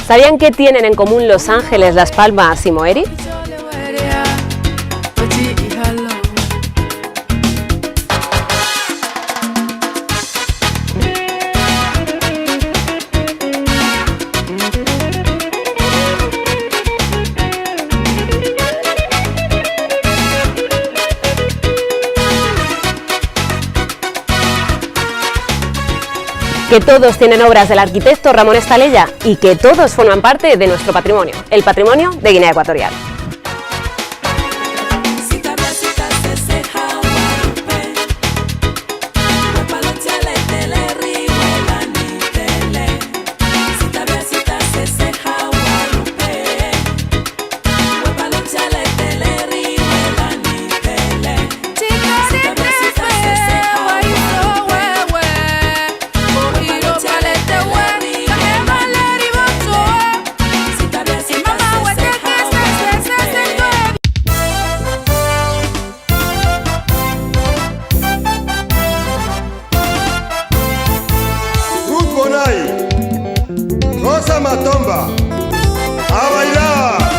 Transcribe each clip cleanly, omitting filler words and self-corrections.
¿Sabían qué tienen en común Los Ángeles, Las Palmas y Moeri? Que todos tienen obras del arquitecto Ramón Estalella y que todos forman parte de nuestro patrimonio, el patrimonio de Guinea Ecuatorial. Rosa Matomba, a bailar.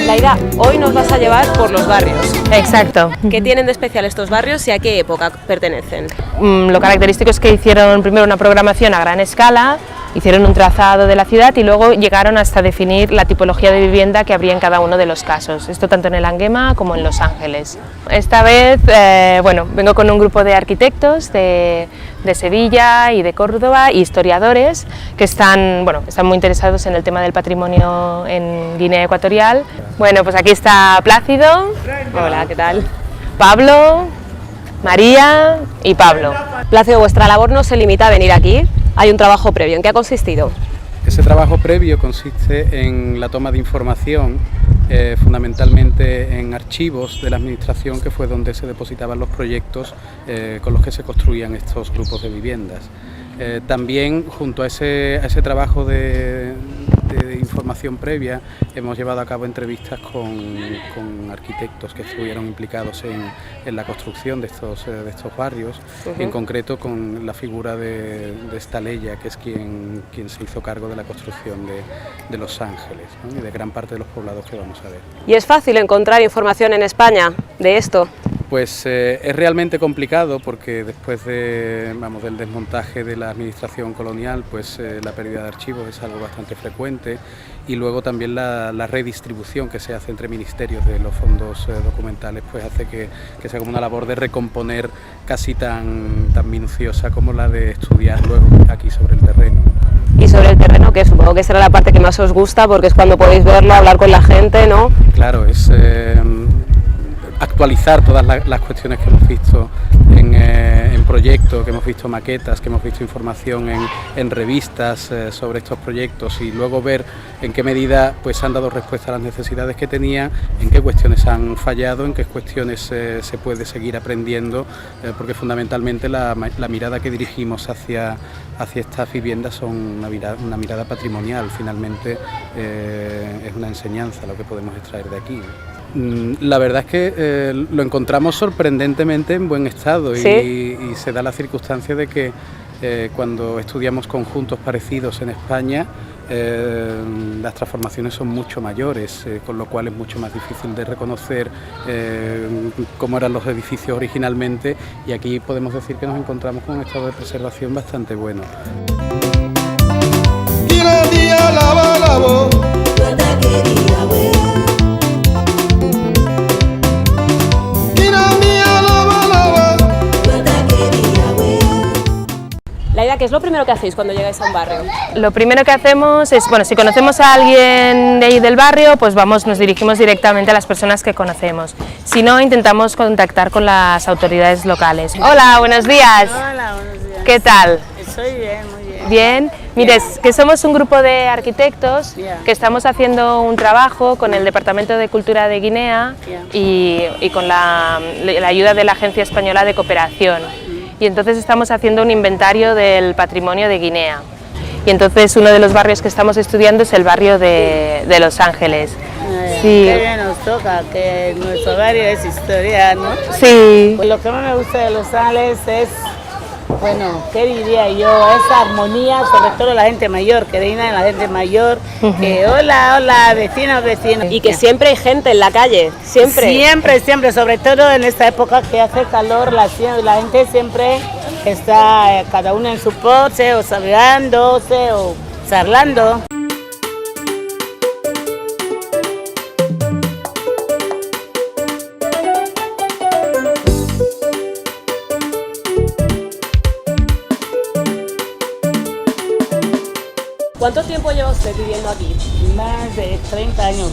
Laida, hoy nos vas a llevar por los barrios. Exacto. ¿Qué tienen de especial estos barrios y a qué época pertenecen? Lo característico es que hicieron primero una programación a gran escala, hicieron un trazado de la ciudad y luego llegaron hasta definir la tipología de vivienda que habría en cada uno de los casos, esto tanto en el Anguema como en Los Ángeles. Esta vez vengo con un grupo de arquitectos de Sevilla y de Córdoba, y historiadores que están muy interesados en el tema del patrimonio en Guinea Ecuatorial. Bueno, pues aquí está Plácido, hola, ¿qué tal? Pablo, María y Pablo. Plácido, vuestra labor no se limita a venir aquí, hay un trabajo previo. ¿En qué ha consistido? Ese trabajo previo consiste en la toma de información, fundamentalmente en archivos de la administración, que fue donde se depositaban los proyectos con los que se construían estos grupos de viviendas. También, junto a ese trabajo de información previa, hemos llevado a cabo entrevistas con arquitectos que estuvieron implicados en la construcción de estos barrios, en concreto con la figura de Estalella, que es quien se hizo cargo de la construcción de Los Ángeles, ¿no? Y de gran parte de los poblados que vamos a ver. ¿Y es fácil encontrar información en España de esto? Pues es realmente complicado, porque después del desmontaje de la administración colonial, pues la pérdida de archivos es algo bastante frecuente, y luego también la redistribución que se hace entre ministerios de los fondos documentales, pues hace que sea como una labor de recomponer casi tan minuciosa como la de estudiar luego aquí sobre el terreno. Y sobre el terreno, que supongo que será la parte que más os gusta, porque es cuando podéis verlo, hablar con la gente, ¿no? Claro, es actualizar todas las cuestiones que hemos visto en proyectos, que hemos visto maquetas, que hemos visto información en revistas sobre estos proyectos, y luego ver en qué medida pues han dado respuesta a las necesidades que tenía, en qué cuestiones han fallado, en qué cuestiones se puede seguir aprendiendo, porque fundamentalmente la mirada que dirigimos hacia estas viviendas son una mirada patrimonial. Finalmente es una enseñanza lo que podemos extraer de aquí. La verdad es que lo encontramos sorprendentemente en buen estado. ¿Sí? y se da la circunstancia de que cuando estudiamos conjuntos parecidos en España, las transformaciones son mucho mayores, con lo cual es mucho más difícil de reconocer cómo eran los edificios originalmente, y aquí podemos decir que nos encontramos con un estado de preservación bastante bueno. Laida, ¿qué es lo primero que hacéis cuando llegáis a un barrio? Lo primero que hacemos es, si conocemos a alguien de ahí del barrio, pues nos dirigimos directamente a las personas que conocemos. Si no, intentamos contactar con las autoridades locales. Hola, buenos días. Hola, buenos días. ¿Qué tal? Estoy bien, muy bien. Bien. Mire, que somos un grupo de arquitectos que estamos haciendo un trabajo con el Departamento de Cultura de Guinea y con la ayuda de la Agencia Española de Cooperación. Y entonces estamos haciendo un inventario del patrimonio de Guinea. Y entonces uno de los barrios que estamos estudiando es el barrio de Los Ángeles. Sí. Qué bien nos toca, que nuestro barrio es historia, ¿no? Sí. Pues lo que más me gusta de Los Ángeles es Bueno, ¿qué diría yo? Esa armonía, sobre todo la gente mayor, que reina en la gente mayor, que hola, hola, vecinos, vecinos. Y que siempre hay gente en la calle, siempre. Siempre, siempre, sobre todo en esta época que hace calor, la gente siempre está cada uno en su pose, o saludándose, o charlando. ¿Cuánto tiempo lleva usted viviendo aquí? Más de 30 años.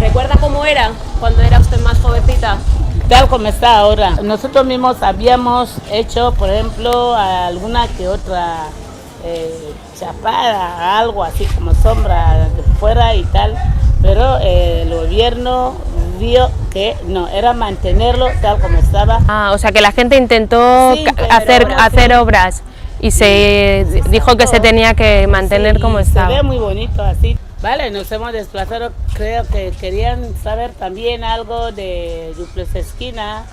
¿Recuerda cómo era cuando era usted más jovencita? Tal como está ahora. Nosotros mismos habíamos hecho, por ejemplo, alguna que otra chapada, algo así como sombra de fuera y tal, pero el gobierno vio que no, era mantenerlo tal como estaba. Ah, o sea que la gente intentó Sí, hacer obras y se dijo que se tenía que mantener Sí, como se estaba. ve muy bonito así. Vale, nos hemos desplazado, creo que querían saber también algo de duples esquina,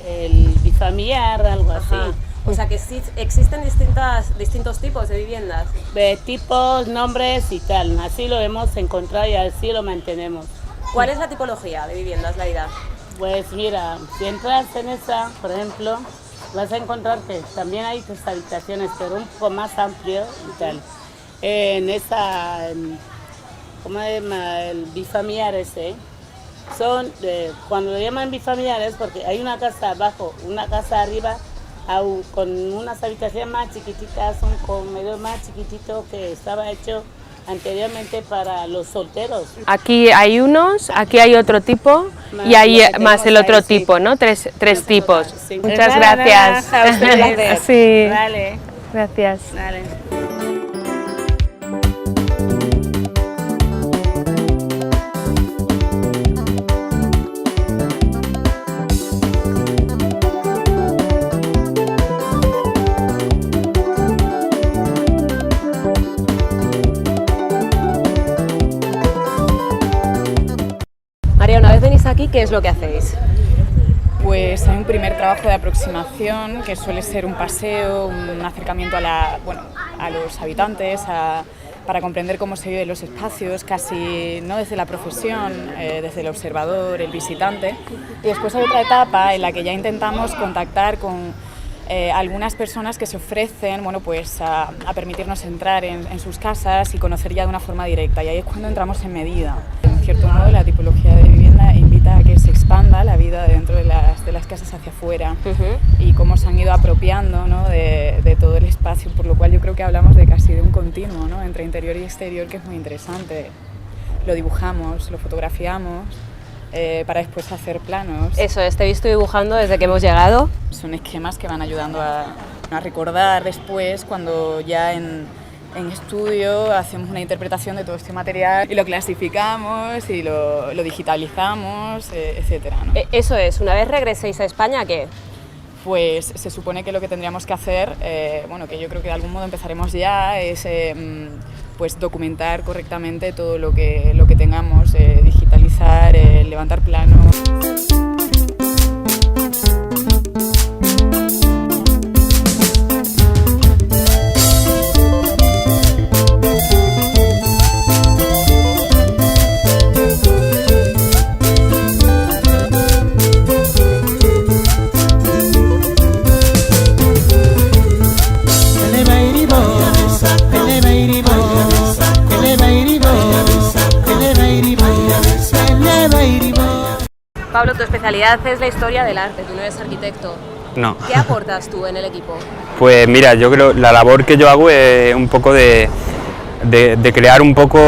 el bifamiliar, algo así. Ajá. O sea que sí existen distintos tipos de viviendas. De tipos, nombres y tal, así lo hemos encontrado y así lo mantenemos. ¿Cuál es la tipología de viviendas, Laida? Pues mira, si entras en esa, por ejemplo, vas a encontrar que también hay 3 habitaciones, pero un poco más amplio y tal. En esa, ¿cómo se llama? El bifamiliar ese. Cuando lo llaman bifamiliares, porque hay una casa abajo, una casa arriba, con unas habitaciones más chiquititas, un comedor más chiquitito que estaba hecho anteriormente para los solteros. Aquí hay unos, aquí hay otro tipo y hay Lo que más el tenemos otro ahí, sí. tipo, ¿no? Tres tipos. Sí. Muchas Nada, gracias. nada, a ustedes. Sí, Vale, gracias. vale. María, una vez venís aquí, ¿qué es lo que hacéis? Pues hay un primer trabajo de aproximación que suele ser un paseo, un acercamiento a los habitantes, para comprender cómo se viven los espacios, casi no desde la profesión, desde el observador, el visitante. Y después hay otra etapa en la que ya intentamos contactar con algunas personas que se ofrecen a permitirnos entrar en sus casas y conocer ya de una forma directa. Y ahí es cuando entramos en medida. En cierto modo, la tipología de vivienda invita a que se expanda la vida dentro de las casas hacia afuera y cómo se han ido apropiando, ¿no?, de todo el espacio, por lo cual yo creo que hablamos de casi de un continuo, ¿no?, entre interior y exterior, que es muy interesante. Lo dibujamos, lo fotografiamos para después hacer planos. Eso es, te he visto dibujando desde que hemos llegado. Son esquemas que van ayudando a recordar después, cuando ya en estudio hacemos una interpretación de todo este material y lo clasificamos y lo digitalizamos, etcétera, ¿no? Eso es, una vez regreséis a España, ¿qué? Pues se supone que lo que tendríamos que hacer, que yo creo que de algún modo empezaremos ya, es pues documentar correctamente todo lo que tengamos, digitalizar, levantar planos. Pablo, tu especialidad es la historia del arte, tú no eres arquitecto. No. ¿Qué aportas tú en el equipo? Pues mira, yo creo la labor que yo hago es un poco de crear un poco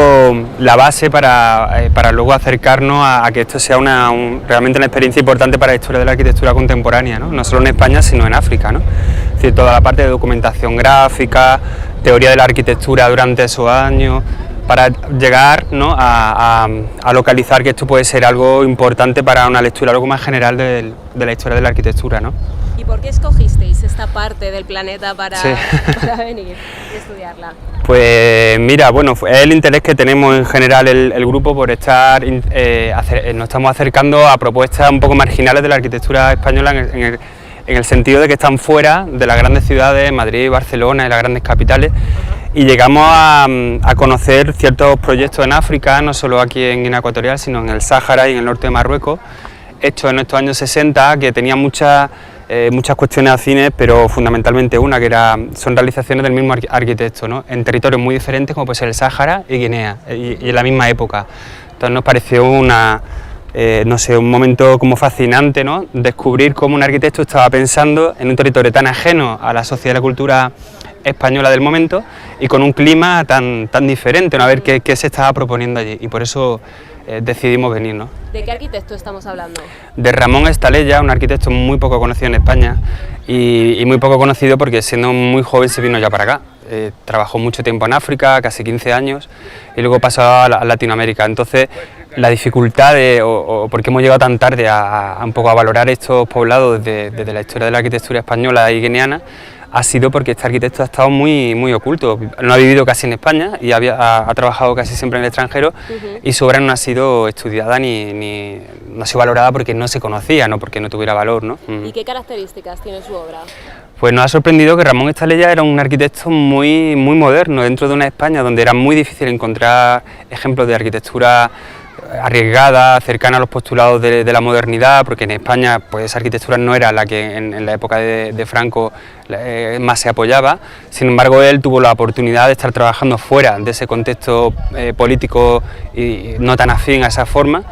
la base para luego acercarnos a que esto sea realmente una experiencia importante para la historia de la arquitectura contemporánea, ¿no? No solo en España, sino en África, ¿no? Es decir, toda la parte de documentación gráfica, teoría de la arquitectura durante esos años, para llegar, ¿no?, a localizar que esto puede ser algo importante para una lectura algo más general de la historia de la arquitectura, ¿no? ¿Y por qué escogisteis esta parte del planeta para venir y estudiarla? Pues mira, es el interés que tenemos en general el grupo por nos estamos acercando a propuestas un poco marginales de la arquitectura española en el sentido de que están fuera de las grandes ciudades, Madrid, Barcelona y las grandes capitales, y llegamos a conocer ciertos proyectos en África, no solo aquí en Guinea Ecuatorial, sino en el Sáhara y en el norte de Marruecos, hechos en estos años 60, que tenían muchas cuestiones afines, pero fundamentalmente una, que son realizaciones del mismo arquitecto, ¿no?, en territorios muy diferentes, como puede ser el Sáhara y Guinea, y en la misma época. Entonces nos pareció un momento como fascinante, ¿no?, descubrir cómo un arquitecto estaba pensando en un territorio tan ajeno a la sociedad y la cultura española del momento y con un clima tan diferente, ¿no?, a ver qué se estaba proponiendo allí, y por eso decidimos venir, ¿no? ¿De qué arquitecto estamos hablando? De Ramón Estalella, un arquitecto muy poco conocido en España y muy poco conocido porque siendo muy joven se vino ya para acá. Trabajó mucho tiempo en África, casi 15 años, y luego pasó a Latinoamérica. Entonces, la dificultad o por qué hemos llegado tan tarde a un poco a valorar estos poblados desde la historia de la arquitectura española y guineana ha sido porque este arquitecto ha estado muy oculto. No ha vivido casi en España y ha trabajado casi siempre en el extranjero, y su obra no ha sido estudiada no ha sido valorada porque no se conocía, no porque no tuviera valor, ¿no? ¿Y qué características tiene su obra? Pues nos ha sorprendido que Ramón Estalella era un arquitecto muy moderno dentro de una España donde era muy difícil encontrar ejemplos de arquitectura arriesgada, cercana a los postulados de la modernidad, porque en España pues esa arquitectura no era la que en la época de Franco más se apoyaba. Sin embargo, él tuvo la oportunidad de estar trabajando fuera de ese contexto político y no tan afín a esa forma,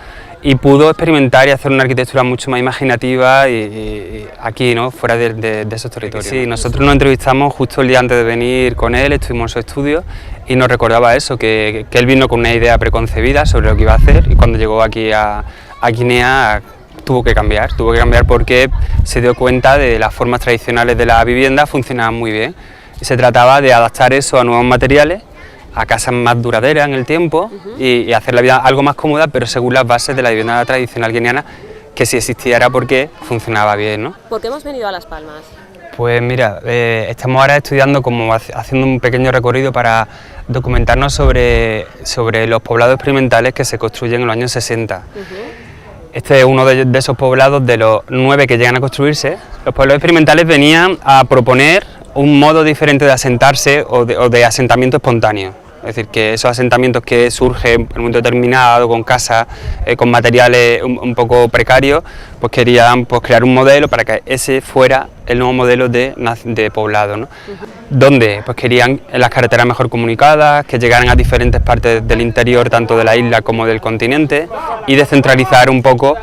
y pudo experimentar y hacer una arquitectura mucho más imaginativa y aquí, ¿no?, fuera de esos territorios. Sí, nosotros nos entrevistamos justo el día antes de venir con él, estuvimos en su estudio y nos recordaba eso, que él vino con una idea preconcebida sobre lo que iba a hacer, y cuando llegó aquí a Guinea tuvo que cambiar porque se dio cuenta de las formas tradicionales de la vivienda funcionaban muy bien, y se trataba de adaptar eso a nuevos materiales, a casas más duraderas en el tiempo, y hacer la vida algo más cómoda, pero según las bases de la vivienda tradicional guineana, que si existía era porque funcionaba bien, ¿no? ¿Por qué hemos venido a Las Palmas? Pues mira, estamos ahora estudiando, haciendo un pequeño recorrido para documentarnos sobre los poblados experimentales que se construyen en los años 60. Este es uno de esos poblados, de los 9 que llegan a construirse. Los poblados experimentales venían a proponer un modo diferente de asentarse o de asentamiento espontáneo. Es decir, que esos asentamientos que surgen en un momento determinado, con casas, con materiales un poco precarios, pues querían crear un modelo para que ese fuera el nuevo modelo de poblado, ¿no? Donde pues querían las carreteras mejor comunicadas, que llegaran a diferentes partes del interior, tanto de la isla como del continente, y descentralizar un poco,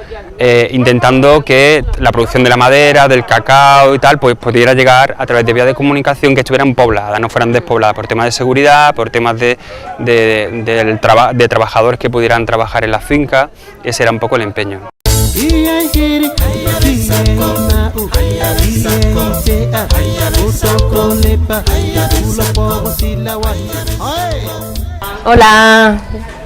intentando que la producción de la madera, del cacao y tal, pues pudiera llegar a través de vías de comunicación que estuvieran pobladas, no fueran despobladas por temas de seguridad, por temas de trabajadores que pudieran trabajar en las fincas. Ese era un poco el empeño. Hola,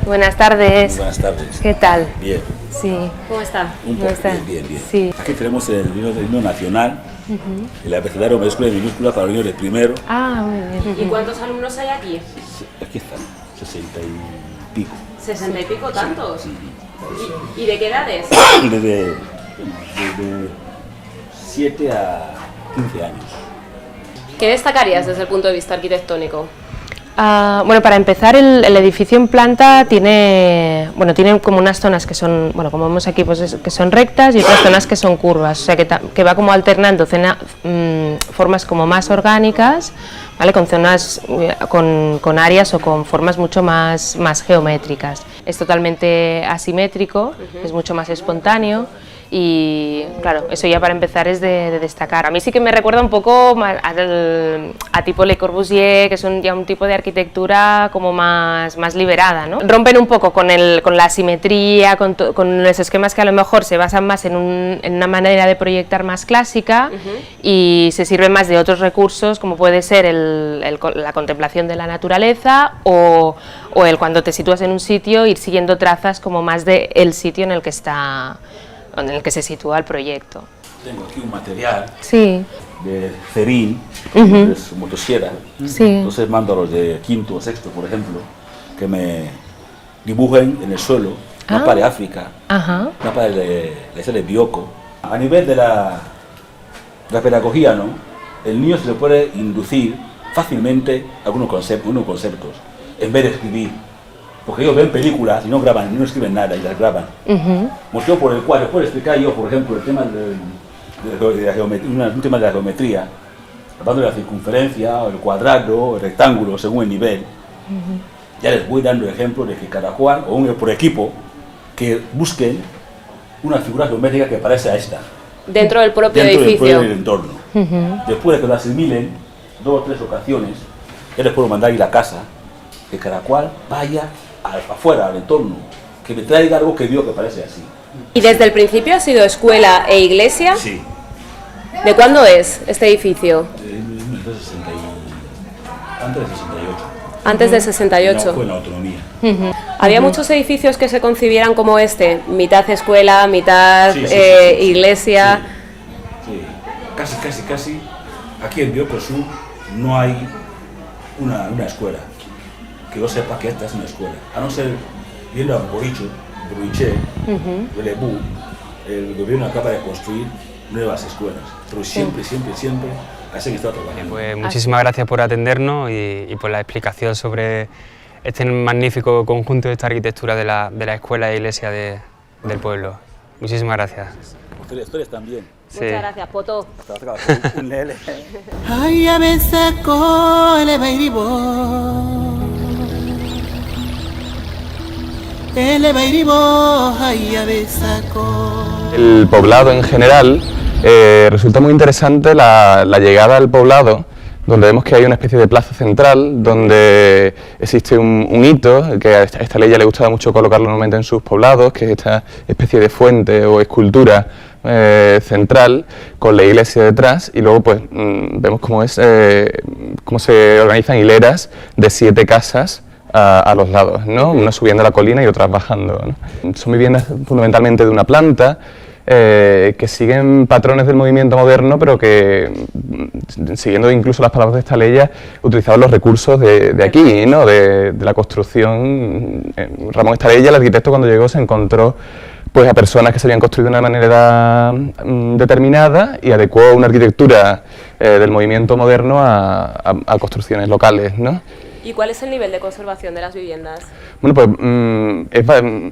buenas tardes. Buenas tardes. ¿Qué tal? Bien. Sí. ¿Cómo está? Un poco bien. Sí. Aquí tenemos el himno nacional, el abecedario mayúscula y minúscula para los niños de primero. Ah, muy bien. ¿Y cuántos alumnos hay aquí? Aquí están, 60 y pico. ¿60 y pico tantos? ¿Y de qué edades? Desde 7 a 15 años. ¿Qué destacarías desde el punto de vista arquitectónico? Bueno, para empezar, el edificio en planta tiene como unas zonas que son, bueno, como vemos aquí, pues que son rectas, y otras zonas que son curvas, o sea que va como alternando formas como más orgánicas, ¿vale?, con zonas con áreas o con formas mucho más geométricas. Es totalmente asimétrico, es mucho más espontáneo. Y claro, eso ya para empezar es de destacar. A mí sí que me recuerda un poco a tipo Le Corbusier, que es ya un tipo de arquitectura como más liberada, ¿no? Rompen un poco con la asimetría, con los esquemas que a lo mejor se basan más en una manera de proyectar más clásica, y se sirven más de otros recursos, como puede ser la contemplación de la naturaleza o cuando te sitúas en un sitio, ir siguiendo trazas como más del sitio en el que se sitúa el proyecto. Tengo aquí un material de cerín, es motosierra. Entonces mando a los de quinto o sexto, por ejemplo, que me dibujen en el suelo mapa de África, mapa de la isla de Bioko. A nivel de La pedagogía, ¿no? El niño se le puede inducir fácilmente algunos conceptos, en vez de escribir. Porque ellos ven películas y no graban, no escriben nada y las graban. Motivo por el cual les puedo explicar yo, por ejemplo, el tema de la geometría, un tema de la geometría, hablando de la circunferencia, o el cuadrado, o el rectángulo, según el nivel. Ya les voy dando ejemplos de que cada cual, o por equipo, que busquen una figura geométrica que parezca a esta. Dentro del propio edificio. Dentro del entorno. Después de que lo asimilen 2 o 3 ocasiones, ya les puedo mandar ir a casa, que cada cual vaya afuera, al entorno, que me traiga algo que vio que parece así. ¿Y desde el principio ha sido escuela e iglesia? Sí. ¿De cuándo es este edificio? Antes del 68. Antes del 68. No, fue la autonomía. ¿Había muchos edificios que se concibieran como este? Mitad escuela, mitad iglesia. Sí. Casi. Aquí en Bioko-Sur no hay una escuela. Que yo sepa que esta es una escuela. A no ser viendo a Boriche, Belebú, el gobierno acaba de construir nuevas escuelas. Pero siempre hacen estado trabajando. Pues muchísimas gracias por atendernos y por la explicación sobre este magnífico conjunto de esta arquitectura de la escuela e iglesia del pueblo. Muchísimas gracias. Ustedes también. Sí. Muchas gracias, Poto. Ay, a veces cole bairibo. El poblado en general resulta muy interesante la llegada al poblado, donde vemos que hay una especie de plaza central, donde existe un hito, que a esta ley ya le gustaba mucho colocarlo normalmente en sus poblados, que es esta especie de fuente o escultura central, con la iglesia detrás, y luego pues vemos cómo se organizan hileras de 7 casas a los lados, ¿no? Una subiendo la colina y otras bajando, ¿no? Son viviendas fundamentalmente de una planta, que siguen patrones del movimiento moderno, pero que, siguiendo incluso las palabras de esta ley, utilizaban los recursos de aquí, ¿no? de la construcción. Ramón Estalella, el arquitecto, cuando llegó se encontró pues a personas que se habían construido de una manera determinada y adecuó una arquitectura del movimiento moderno a construcciones locales, ¿no? ¿Y cuál es el nivel de conservación de las viviendas? Bueno, pues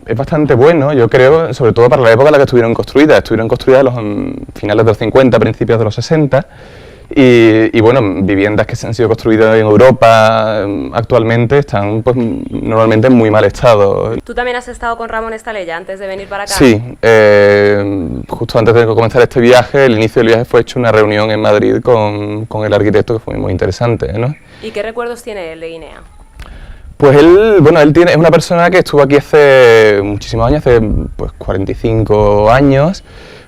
es bastante bueno, yo creo, sobre todo para la época en la que estuvieron construidas. Estuvieron construidas a los finales de los 50, principios de los 60, y bueno, viviendas que se han sido construidas en Europa actualmente están pues normalmente en muy mal estado. ¿Tú también has estado con Ramón Estalella antes de venir para acá? Sí, justo antes de comenzar este viaje, el inicio del viaje fue hecho una reunión en Madrid con el arquitecto, que fue muy interesante, ¿no? ¿Y qué recuerdos tiene él de Guinea? Pues él es una persona que estuvo aquí hace muchísimos años, hace pues 45 años,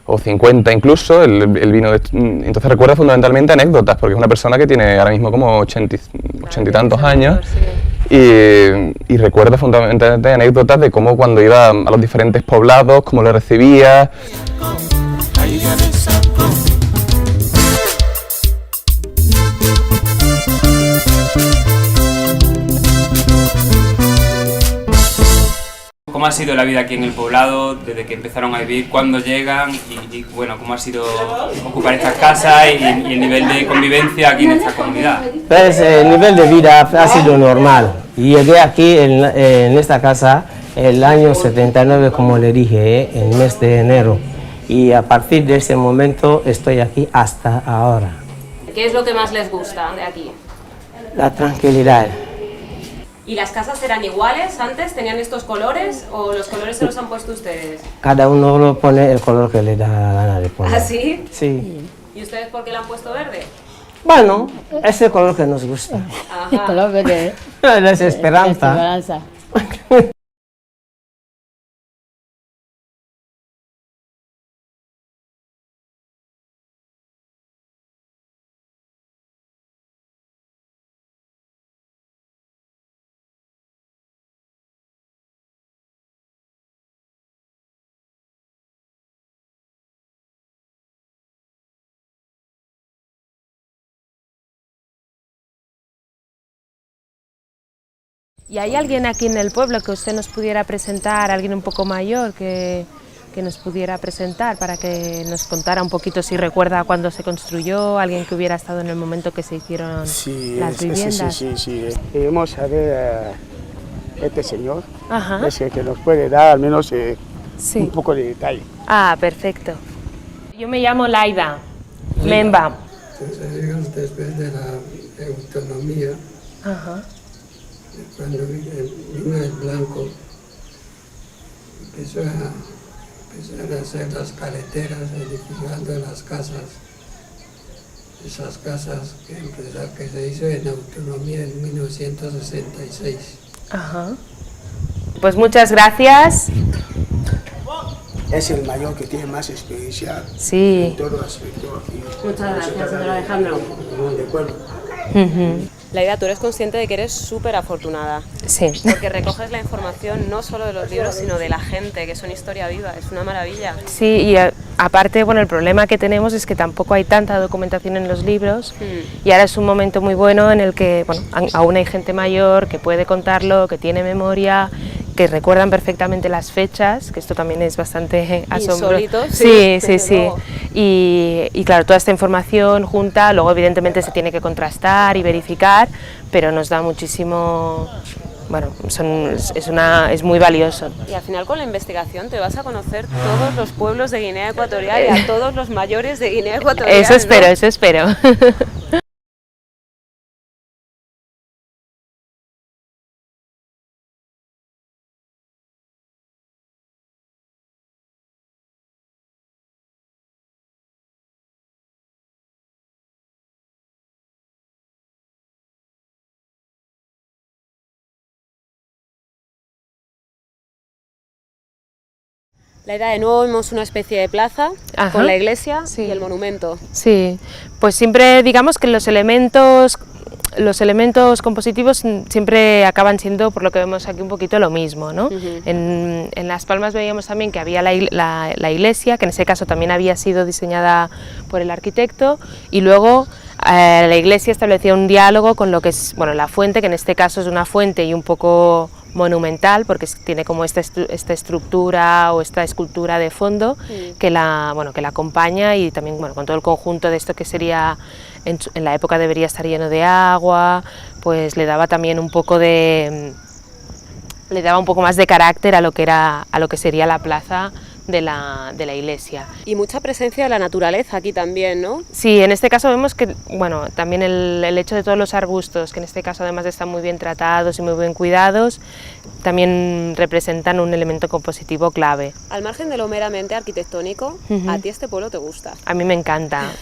o 50 incluso. Él vino entonces recuerda fundamentalmente anécdotas, porque es una persona que tiene ahora mismo como 80 y tantos años, y recuerda fundamentalmente anécdotas de cómo cuando iba a los diferentes poblados, cómo le recibía. ¿Cómo ha sido la vida aquí en el poblado desde que empezaron a vivir? ¿Cuándo llegan? Y bueno, ¿cómo ha sido ocupar estas casas y el nivel de convivencia aquí en esta comunidad? Pues el nivel de vida ha sido normal. Llegué aquí en esta casa el año 79, como le dije, en el mes de enero. Y a partir de ese momento estoy aquí hasta ahora. ¿Qué es lo que más les gusta de aquí? La tranquilidad. ¿Y las casas eran iguales antes? ¿Tenían estos colores o los colores se los han puesto ustedes? Cada uno lo pone el color que le da la gana de poner. ¿Ah, sí? Sí. ¿Y ustedes por qué le han puesto verde? Bueno, es el color que nos gusta. Ajá. El color verde. La desesperanza. La esperanza. ¿Y hay alguien aquí en el pueblo que usted nos pudiera presentar, alguien un poco mayor que que nos pudiera presentar para que nos contara un poquito si recuerda cuándo se construyó, alguien que hubiera estado en el momento que se hicieron las viviendas. Sí. Vamos a ver este señor, Ajá. es el que nos puede dar al menos un poco de detalle. Ah, perfecto. Yo me llamo Laida Memba. Entonces, después de la autonomía, Ajá. cuando vino el blanco, empezaron a hacer las carreteras, edificando las casas. Esas casas que se hizo en autonomía en 1966. Ajá. Pues muchas gracias. Es el mayor que tiene más experiencia en todo aspecto aquí. Muchas gracias, señor Alejandro. De acuerdo. Laida, tú eres consciente de que eres súper afortunada. Sí. Porque recoges la información no solo de los libros, sino de la gente, que son historia viva, es una maravilla. Sí, y aparte, bueno, el problema que tenemos es que tampoco hay tanta documentación en los libros y ahora es un momento muy bueno en el que, bueno, aún hay gente mayor que puede contarlo, que tiene memoria, que recuerdan perfectamente las fechas, que esto también es bastante asombroso. Insólito, Sí. Y claro, toda esta información junta, luego evidentemente se tiene que contrastar y verificar, pero nos da muchísimo, bueno, es muy valioso. Y al final con la investigación te vas a conocer todos los pueblos de Guinea Ecuatorial y a todos los mayores de Guinea Ecuatorial. Eso espero, ¿no? Eso espero. Laida, de nuevo vemos una especie de plaza con la iglesia y el monumento. Sí, pues siempre digamos que los elementos compositivos siempre acaban siendo, por lo que vemos aquí, un poquito lo mismo, ¿no? En Las Palmas veíamos también que había la iglesia, que en ese caso también había sido diseñada por el arquitecto, y luego la iglesia establecía un diálogo con lo que es, bueno, la fuente, que en este caso es una fuente y un poco monumental, porque tiene como esta estructura o esta escultura de fondo que la acompaña, y también, bueno, con todo el conjunto de esto que sería, en la época debería estar lleno de agua, pues le daba también un poco más de carácter a lo que sería la plaza de la iglesia. Y mucha presencia de la naturaleza aquí también, ¿no? Sí, en este caso vemos que, bueno, también el hecho de todos los arbustos, que en este caso además están muy bien tratados y muy bien cuidados, también representan un elemento compositivo clave. Al margen de lo meramente arquitectónico, ¿a ti este pueblo te gusta? A mí me encanta,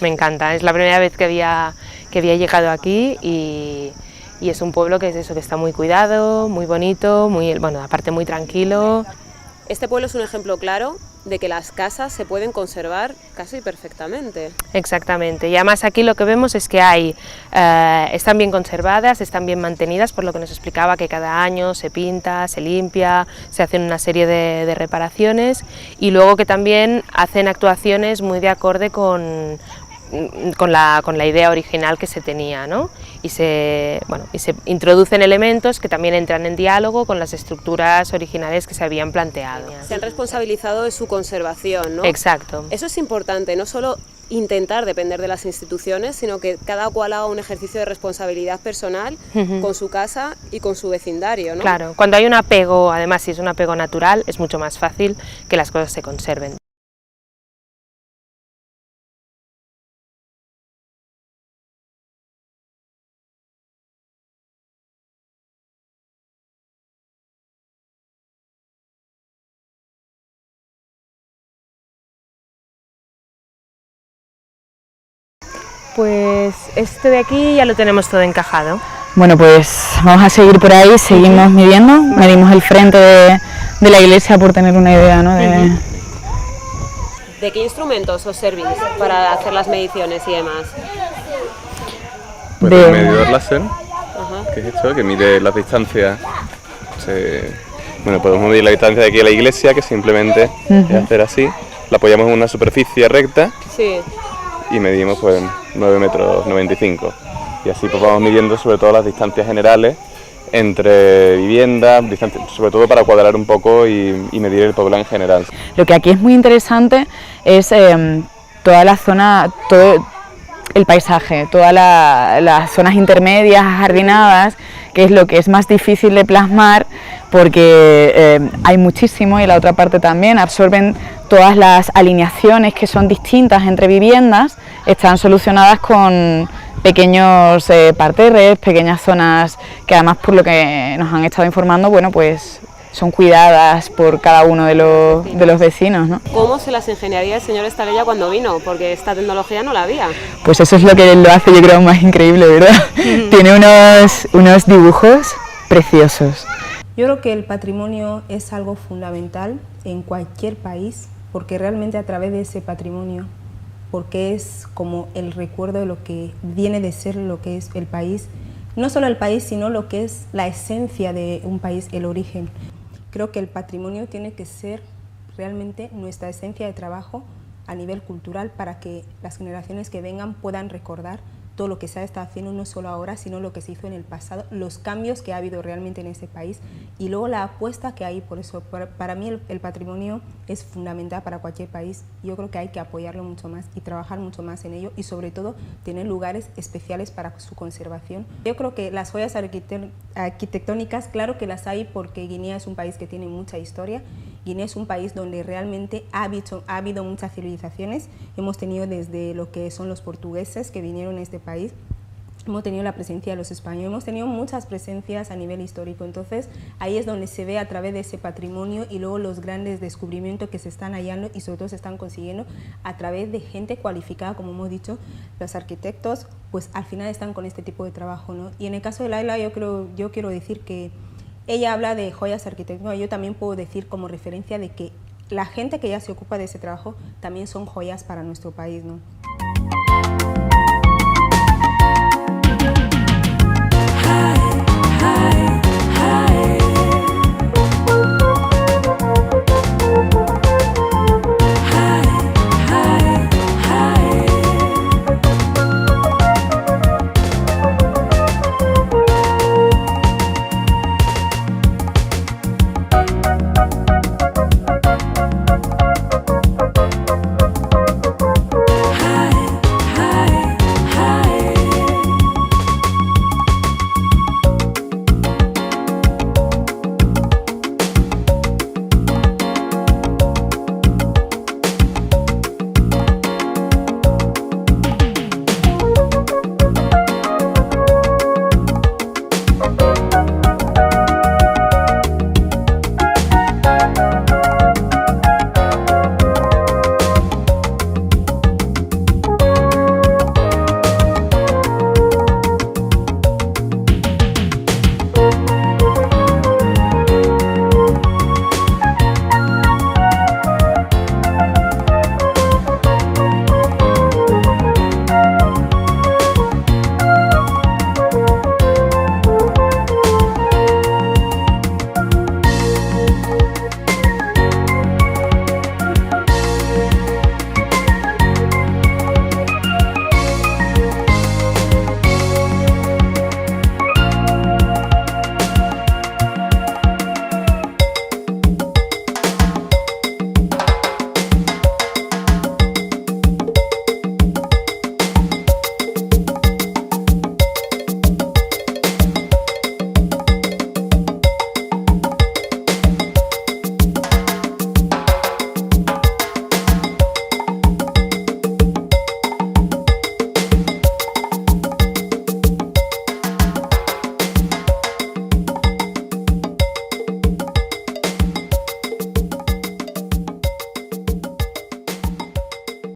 es la primera vez que había llegado aquí y es un pueblo que es eso, que está muy cuidado, muy bonito, aparte muy tranquilo. Este pueblo es un ejemplo claro de que las casas se pueden conservar casi perfectamente. Exactamente, y además aquí lo que vemos es que están bien conservadas, están bien mantenidas, por lo que nos explicaba que cada año se pinta, se limpia, se hacen una serie de reparaciones, y luego que también hacen actuaciones muy de acorde con la idea original que se tenía, ¿no? Y se introducen elementos que también entran en diálogo con las estructuras originales que se habían planteado. Se han responsabilizado de su conservación, ¿no? Exacto. Eso es importante, no solo intentar depender de las instituciones, sino que cada cual haga un ejercicio de responsabilidad personal con su casa y con su vecindario, ¿no? Claro, cuando hay un apego, además si es un apego natural, es mucho más fácil que las cosas se conserven. Pues este de aquí ya lo tenemos todo encajado. Bueno, pues vamos a seguir por ahí, seguimos midiendo, medimos el frente de la iglesia por tener una idea, ¿no? ¿De qué instrumentos os servís para hacer las mediciones y demás? Pues el medidor láser, que es esto, que mide las distancias. Podemos medir la distancia de aquí a la iglesia, que simplemente es hacer así, la apoyamos en una superficie recta. Sí. Y medimos pues 9,95 metros, y así pues vamos midiendo sobre todo las distancias generales entre viviendas, sobre todo para cuadrar un poco y medir el poblado en general. Lo que aquí es muy interesante es toda la zona, todo el paisaje, todas las zonas intermedias, ajardinadas, que es lo que es más difícil de plasmar porque hay muchísimo, y la otra parte también absorben todas las alineaciones que son distintas entre viviendas, están solucionadas con pequeños parterres, pequeñas zonas que además, por lo que nos han estado informando, bueno, pues son cuidadas por cada uno de los vecinos, ¿no? ¿Cómo se las ingeniaría el señor Estalella cuando vino? Porque esta tecnología no la había. Pues eso es lo que lo hace, yo creo, más increíble, ¿verdad? Tiene unos dibujos preciosos. Yo creo que el patrimonio es algo fundamental en cualquier país, porque realmente a través de ese patrimonio, porque es como el recuerdo de lo que viene de ser lo que es el país, no solo el país, sino lo que es la esencia de un país, el origen. Creo que el patrimonio tiene que ser realmente nuestra esencia de trabajo a nivel cultural para que las generaciones que vengan puedan recordar todo lo que se ha estado haciendo, no solo ahora, sino lo que se hizo en el pasado, los cambios que ha habido realmente en ese país y luego la apuesta que hay por eso. Para mí el patrimonio es fundamental para cualquier país. Yo creo que hay que apoyarlo mucho más y trabajar mucho más en ello y sobre todo tener lugares especiales para su conservación. Yo creo que las joyas arquitectónicas, claro que las hay porque Guinea es un país que tiene mucha historia. Guinea es un país donde realmente ha habido muchas civilizaciones. Hemos tenido desde lo que son los portugueses que vinieron a este país, hemos tenido la presencia de los españoles, hemos tenido muchas presencias a nivel histórico. Entonces ahí es donde se ve a través de ese patrimonio y luego los grandes descubrimientos que se están hallando y sobre todo se están consiguiendo a través de gente cualificada, como hemos dicho, los arquitectos, pues al final están con este tipo de trabajo, ¿no? Y en el caso de Laila yo quiero decir que ella habla de joyas arquitectónicas, yo también puedo decir como referencia de que la gente que ya se ocupa de ese trabajo también son joyas para nuestro país, ¿no?